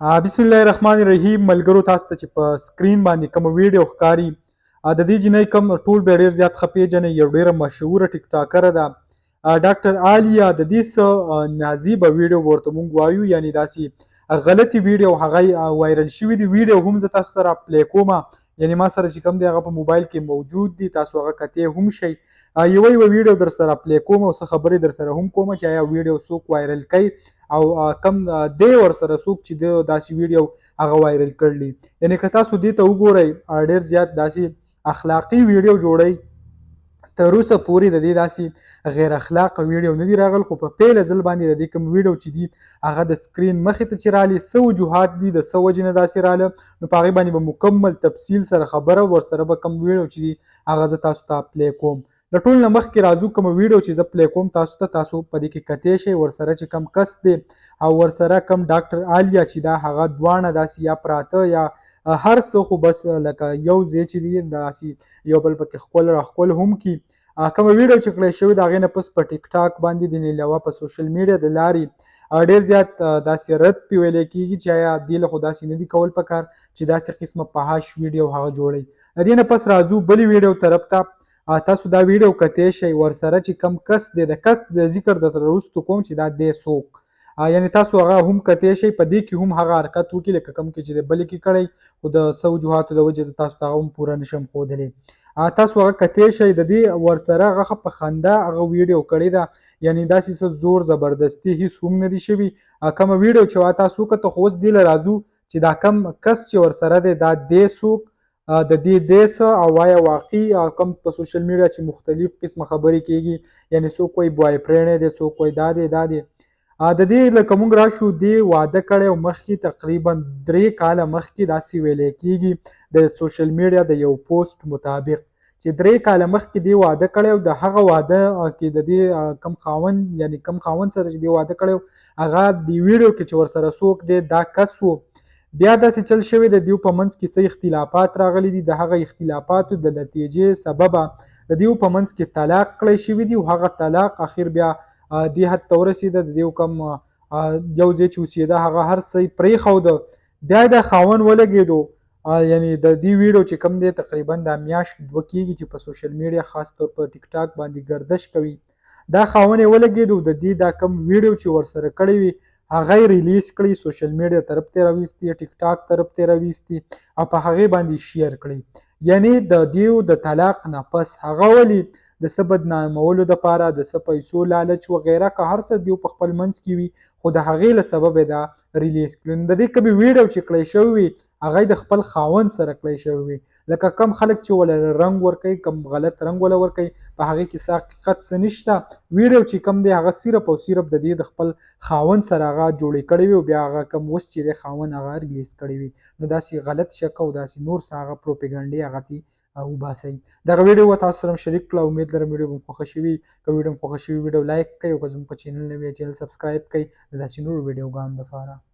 بسم الله الرحمن الرحیم. ملګرو تاسو ته چې په سکرین باندې کوم ویډیو ښکاري د دې جنۍ کوم ټول به ډېر زیات ښه پیژنئ. یو ډېره مشهوره ټیک ټاکره ده ډاکټر عالیه. د دې څه نازیبه ویډیو به ورته موږ وایو، یعنې داسې غلطي ویډیو هغه وایرل شوي دي. ویډیو هم زه تاسو ته راپلی کومه، یعنې ما سره چې کوم دی هغه په موبایل کې موجود دي، تاسو هغه کتی هم شئ. یوه ویډیو در سره پلی کوم او څه خبرې در سره هم کومه چې آیا ویډیو څوک وایرل کوي او کم دی ورسره څوک چې دی داسې ویډیو هغه وایرل کړلی. یعنې که تاسو دې ته وګورئ ډېر زیات داسې اخلاقي ویډیو جوړئ. تر اوسه پورې د دې داسې غیر اخلاقه ویډیو نه دي راغلی، خو په پیله ځل باندې د دې کوم ویډیو چې دي هغه د سکرین مخې ته چې رالي، څه وجوهات دي د څه وجې نه داسې راله، نو په هغې باندې به مکمل تفصیل سره خبره ورسره به کوم ویډیو چې دي هغه زه تاسو ته پلی کوم. د ټول نه مخکې راځو کومه ویډیو چې زه پلی کوم تاسو په دې کې کتی شئ ورسره چې کم کس دی او ورسره کم ډاکټر عالیه چې دا هغه دواړه داسې یا پراته یا هر څه، خو بس لکه یو ځای چې دی داسې یو بل پکې ښکل راښکل هم کي. کومه ویډیو چې کړی شوې د هغې نه پس په ټیک ټاک باندې د دې علاوه په سوشل میډیا د لارې ډېر زیات داسې رد پې ویلی کېږي چې آیا دې له خو داسې نه دي کول پکار چې داسې قسمه فحش ویډیو هغه جوړوي. د دې نه پس راځو بلې ویډیو طرف ته. تاسو دا ویډیو کتی شئ ورسره چې کم کس دی د کس د ذکر درته وروستو کوم چې دا دی څوک، یعنې تاسو هغه هم کتی شئ. په دې کې هم هغه حرکت وکړي لکه کوم کې چې د بلې کې کړی، خو د څه وجوهاتو د وجې زه تاسو ته هغه هم پوره نشم ښودلی. تاسو هغه کتی شئ. د دې ورسره هغه په خندا هغه ویډیو کړې ده، یعنې داسې څه زور زبردستي هېڅ هم نه دي شوي. کومه ویډیو چې تاسو وکته، خو اوس دې له راځو چې دا کم کس چې ورسره دی دا دی څوک، د دې دی څه او آیا واقعي کوم په سوشل میډیا چې مختلف قسمه خبرې کېږي، یعنې څوک وایي بوای فرینډ دی، څوک وایي دا دی دا دی. د دې لکه موږ راشو دې واده کړی او مخکې تقریبا 3 کاله مخکې داسې ویلی کېږي د سوشل میډیا د یو پوسټ مطابق چې 3 کاله مخکې دې واده کړی او د هغه واده کې د دې کم خاوند، یعنې کم خاوند سره چې دې واده کړی هغه د ویډیو کې چې ورسره څوک دی دا کس و. بیا داسې چل شوی د دوی په منځ کې څه اختلافات راغلي دي، د هغه اختلافاتو د نتیجې سببه د دوی په منځ کې طلاق کړی شوي دي او هغه طلاق اخر بیا دې حد ته ورسېده د دوی کوم یو ځای چې اوسېده هغه هر څه یې پرېښوده. بیا د خاوند ولګېدو، یعنې د دې ویډیو چې کوم دی تقریبا دا میاشت 2 کېږي چې په سوشل میډیا خاص طور په ټیک ټاک باندې گردش کوي. دا خاوند یې ولګېدو، د دې دا کوم ویډیو چې ورسره کړی وي هغه یې ریلیز کړي، سوشل میډیا طرف ته یې راویستي، ټیک ټاک طرف ته یې راویستي او په هغې باندې شیر کړي. یعنې د دیو د طلاق نه پس هغه ولې د څه بدنامولو دپاره د څه پیسو لالچ وغیره که هر څه دیو په خپل منځ کې وي، خو د هغې له سببه دا ریلیز کړي. نو د دې کومې ویډیو چې کړی شوی وي هغه د خپل خاوند سره کړی شوی وي. لکه کم خلک چې وله رنګ ورکوي، کم غلط رنګ وله ورکوي، په هغې کې څه حقیقت څه نشته. ویډیو چې کوم دی هغه صرف او صرف د دې د خپل خاوند سره هغه جوړې کړې وي او بیا هغه کوم اوس چې دی خاوند هغه ریلیز کړی وي. نو داسې غلط شک او داسې نور څه هغه پروپیګنډې هغه ترې وباسئ. دغه ویډیو به تاسو سره هم شریک کړه. امید لرم ویډیو به مو خوښه شوي. که ویډیو مو خوښه شوي ویډیو لایک کړئ او که زموږ په چینل نوي یاست چینل سبسکرایب کړئ د داسې نورو ویډیوګانو لپاره.